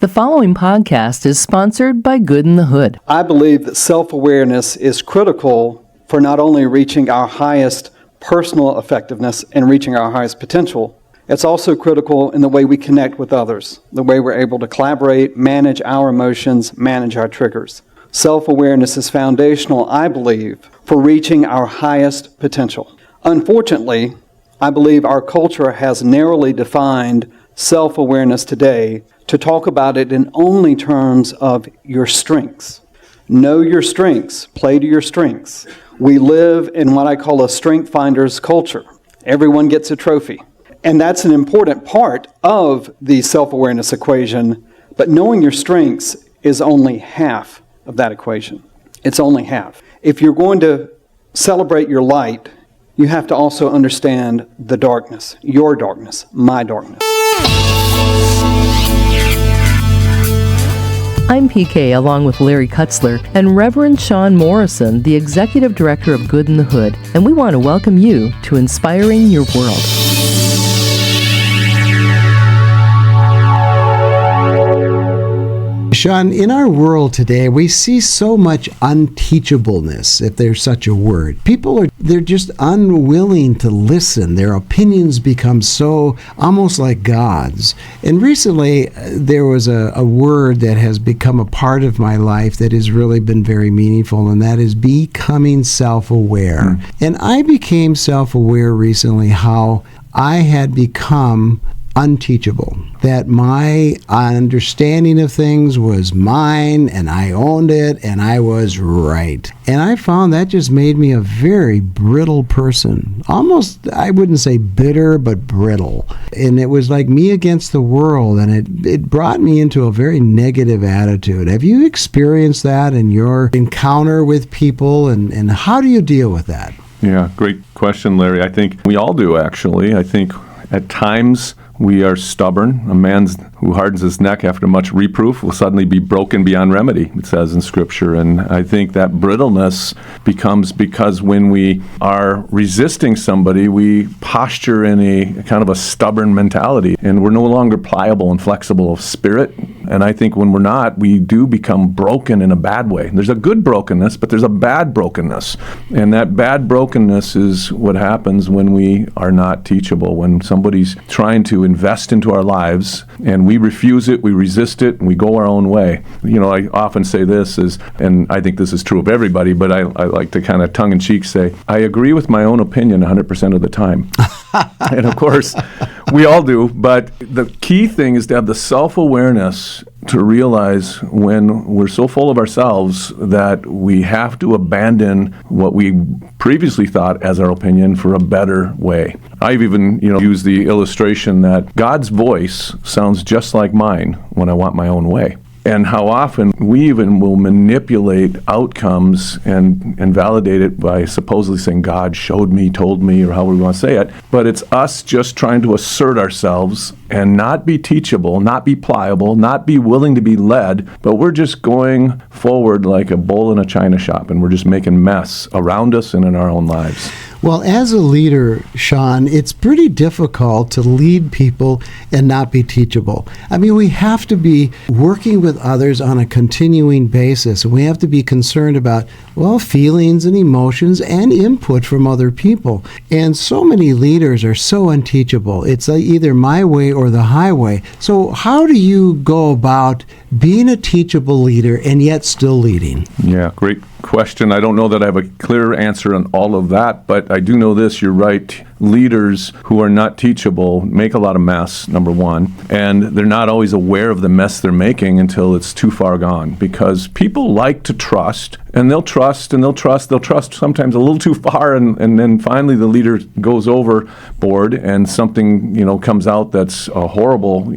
The following podcast is sponsored by Good in the Hood. I believe that self-awareness is critical for not only reaching our highest personal effectiveness and reaching our highest potential, it's also critical in the way we connect with others, the way we're able to collaborate, manage our emotions, manage our triggers. Self-awareness is foundational, I believe, for reaching our highest potential. Unfortunately, I believe our culture has narrowly defined self-awareness today to talk about it in only terms of your strengths. Know your strengths, play to your strengths. We live in what I call a strength finder's culture. Everyone gets a trophy. And that's an important part of the self-awareness equation, but knowing your strengths is only half of that equation. It's only half. If you're going to celebrate your light, you have to also understand the darkness, your darkness, my darkness. I'm PK along with Larry Kutzler and Reverend Sean Morrison, the Executive Director of Good in the Hood, and we want to welcome you to Inspiring Your World. Sean, in our world today, we see so much unteachableness, if there's such a word. They're just unwilling to listen. Their opinions become so almost like God's. And recently, there was a word that has become a part of my life that has really been very meaningful, and that is becoming self-aware. And I became self-aware recently how I had become unteachable, that my understanding of things was mine and I owned it and I was right. And I found that just made me a very brittle person. Almost, I wouldn't say bitter, but brittle. And it was like me against the world, and it brought me into a very negative attitude. Have you experienced that in your encounter with people, and how do you deal with that? Yeah, great question, Larry. I think we all do, actually. I think at times we are stubborn. A man who hardens his neck after much reproof will suddenly be broken beyond remedy, it says in Scripture. And I think that brittleness becomes because when we are resisting somebody, we posture in a kind of a stubborn mentality, and we're no longer pliable and flexible of spirit. And I think when we're not, we do become broken in a bad way. There's a good brokenness, but there's a bad brokenness. And that bad brokenness is what happens when we are not teachable, when somebody's trying to invest into our lives and we refuse it, we resist it, and we go our own way. You know, I often say this is, and I think this is true of everybody, but I like to kind of tongue-in-cheek say, I agree with my own opinion 100% of the time. And of course, we all do, but the key thing is to have the self-awareness to realize when we're so full of ourselves that we have to abandon what we previously thought as our opinion for a better way. I've even, used the illustration that God's voice sounds just like mine when I want my own way. And how often we even will manipulate outcomes and validate it by supposedly saying God showed me, told me, or however we want to say it. But it's us just trying to assert ourselves and not be teachable, not be pliable, not be willing to be led, but we're just going forward like a bull in a china shop, and we're just making mess around us and in our own lives. Well, as a leader, Sean, it's pretty difficult to lead people and not be teachable. I mean, we have to be working with others on a continuing basis. We have to be concerned about, feelings and emotions and input from other people. And so many leaders are so unteachable. It's either my way or the highway. So how do you go about being a teachable leader and yet still leading? Yeah, great question. I don't know that I have a clear answer on all of that, but I do know this, you're right. Leaders who are not teachable make a lot of mess, number one, and they're not always aware of the mess they're making until it's too far gone, because people like to trust, and they'll trust sometimes a little too far, and then finally the leader goes overboard and something comes out that's a horrible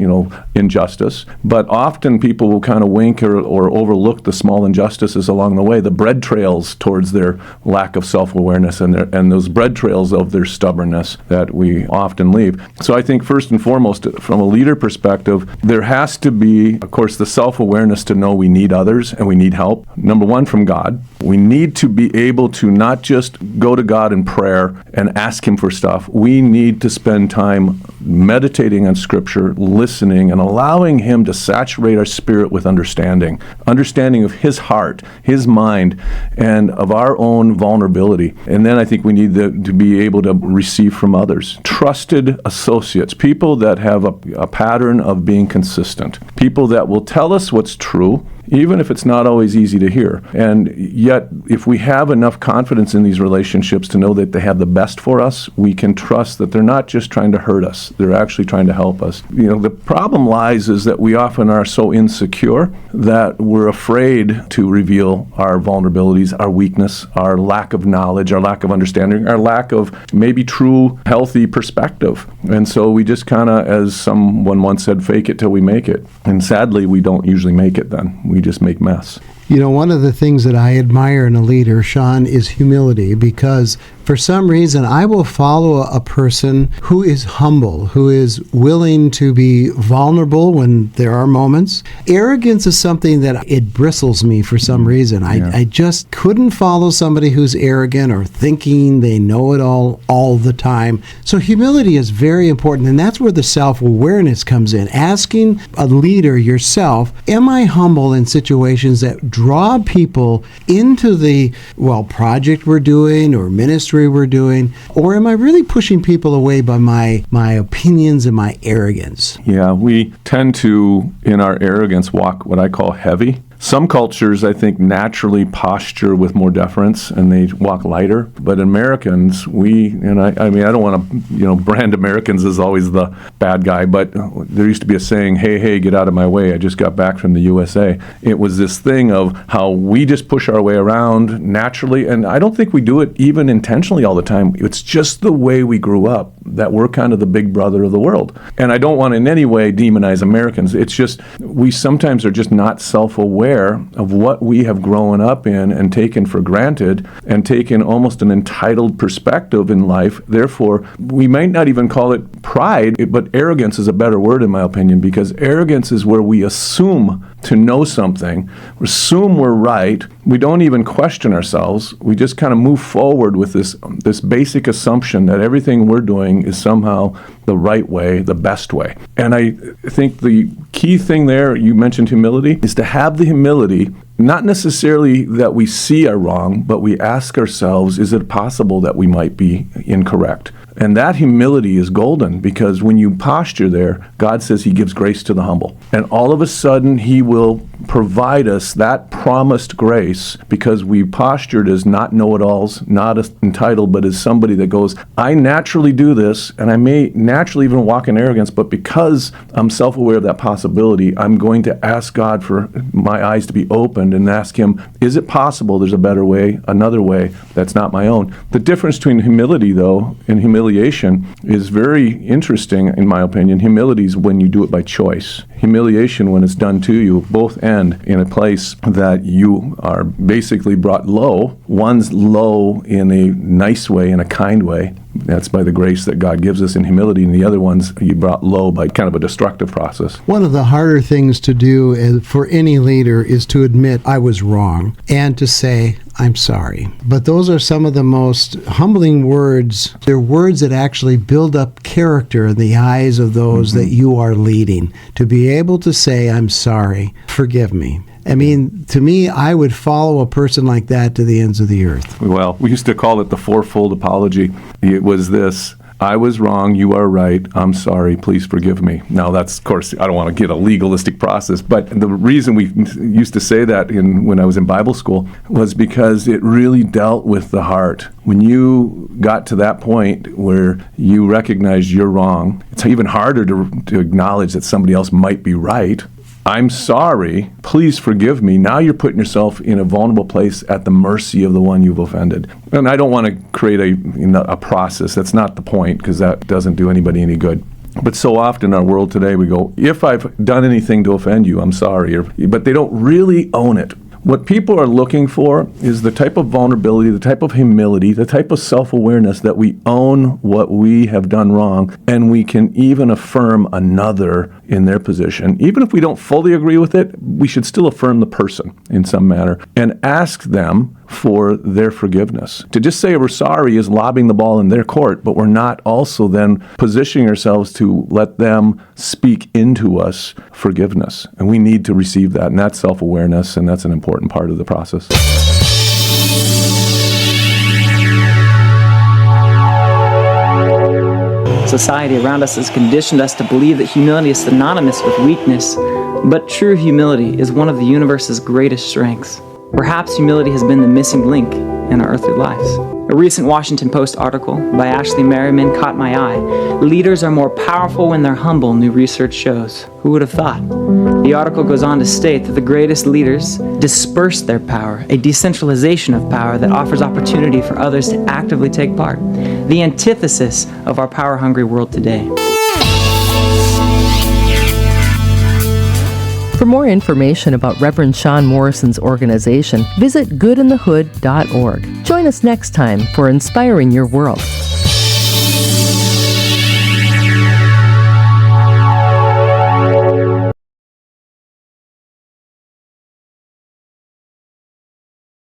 injustice. But often people will kind of wink or overlook the small injustices along the way. The bread bread trails towards their lack of self-awareness and those bread trails of their stubbornness that we often leave. So I think first and foremost, from a leader perspective, there has to be, of course, the self-awareness to know we need others and we need help. Number one, from God. We need to be able to not just go to God in prayer and ask Him for stuff. We need to spend time meditating on Scripture, listening, and allowing Him to saturate our spirit with understanding of His heart, His mind, and of our own vulnerability. And then I think we need to be able to receive from others. Trusted associates, people that have a pattern of being consistent, people that will tell us what's true, even if it's not always easy to hear. And yet, if we have enough confidence in these relationships to know that they have the best for us, we can trust that they're not just trying to hurt us, they're actually trying to help us. The problem lies is that we often are so insecure that we're afraid to reveal our vulnerabilities, our weakness, our lack of knowledge, our lack of understanding, our lack of maybe true, healthy perspective. And so we just kind of, as someone once said, fake it till we make it. And sadly, we don't usually make it then. We just make mess. One of the things that I admire in a leader, Sean, is humility, because for some reason I will follow a person who is humble, who is willing to be vulnerable when there are moments. Arrogance is something that it bristles me for some reason. I just couldn't follow somebody who's arrogant or thinking they know it all the time. So humility is very important, and that's where the self-awareness comes in. Asking a leader yourself, am I humble in situations that draw people into the, project we're doing or ministry we're doing, or am I really pushing people away by my opinions and my arrogance? Yeah, we tend to, in our arrogance, walk what I call heavy. Some cultures, I think, naturally posture with more deference and they walk lighter. But Americans, I don't want to, brand Americans as always the bad guy, but there used to be a saying, hey, get out of my way. I just got back from the USA. It was this thing of how we just push our way around naturally. And I don't think we do it even intentionally all the time. It's just the way we grew up, that we're kind of the big brother of the world. And I don't want to in any way demonize Americans. It's just, we sometimes are just not self-aware of what we have grown up in and taken for granted and taken almost an entitled perspective in life. Therefore, we might not even call it pride, but arrogance is a better word in my opinion, because arrogance is where we assume to know something, assume we're right. We don't even question ourselves. We just kind of move forward with this basic assumption that everything we're doing is somehow the right way, the best way. And I think the key thing there, you mentioned humility, is to have the humility, not necessarily that we see our wrong, but we ask ourselves, is it possible that we might be incorrect? And that humility is golden, because when you posture there, God says He gives grace to the humble. And all of a sudden, He will provide us that promised grace, because we postured as not know-it-alls, not as entitled, but as somebody that goes, I naturally do this, and I may naturally even walk in arrogance, but because I'm self-aware of that possibility, I'm going to ask God for my eyes to be opened and ask Him, is it possible there's a better way, another way that's not my own? The difference between humility, though, and humiliation is very interesting, in my opinion. Humility is when you do it by choice. Humiliation, when it's done to you, both end in a place that you are basically brought low. One's low in a nice way, in a kind way. That's by the grace that God gives us in humility, and the other one's you brought low by kind of a destructive process. One of the harder things to do for any leader is to admit I was wrong and to say, I'm sorry. But those are some of the most humbling words. They're words that actually build up character in the eyes of those that you are leading. To be able to say, I'm sorry, forgive me. I mean, to me, I would follow a person like that to the ends of the earth. Well, we used to call it the fourfold apology. It was this: I was wrong, you are right, I'm sorry, please forgive me. Now that's, of course, I don't want to get a legalistic process, but the reason we used to say that when I was in Bible school was because it really dealt with the heart. When you got to that point where you recognize you're wrong, it's even harder to acknowledge that somebody else might be right. I'm sorry, please forgive me. Now you're putting yourself in a vulnerable place at the mercy of the one you've offended. And I don't want to create a process. That's not the point, because that doesn't do anybody any good. But so often in our world today, we go, if I've done anything to offend you, I'm sorry. But they don't really own it. What people are looking for is the type of vulnerability, the type of humility, the type of self-awareness that we own what we have done wrong, and we can even affirm another in their position. Even if we don't fully agree with it, we should still affirm the person in some manner and ask them for their forgiveness. To just say we're sorry is lobbing the ball in their court, but we're not also then positioning ourselves to let them speak into us forgiveness. And we need to receive that, and that's self-awareness, and that's an important part of the process. Society around us has conditioned us to believe that humility is synonymous with weakness, but true humility is one of the universe's greatest strengths. Perhaps humility has been the missing link in our earthly lives. A recent Washington Post article by Ashley Merriman caught my eye. Leaders are more powerful when they're humble, new research shows. Who would have thought? The article goes on to state that the greatest leaders disperse their power, a decentralization of power that offers opportunity for others to actively take part. The antithesis of our power-hungry world today. For more information about Reverend Sean Morrison's organization, visit goodinthehood.org. Join us next time for Inspiring Your World.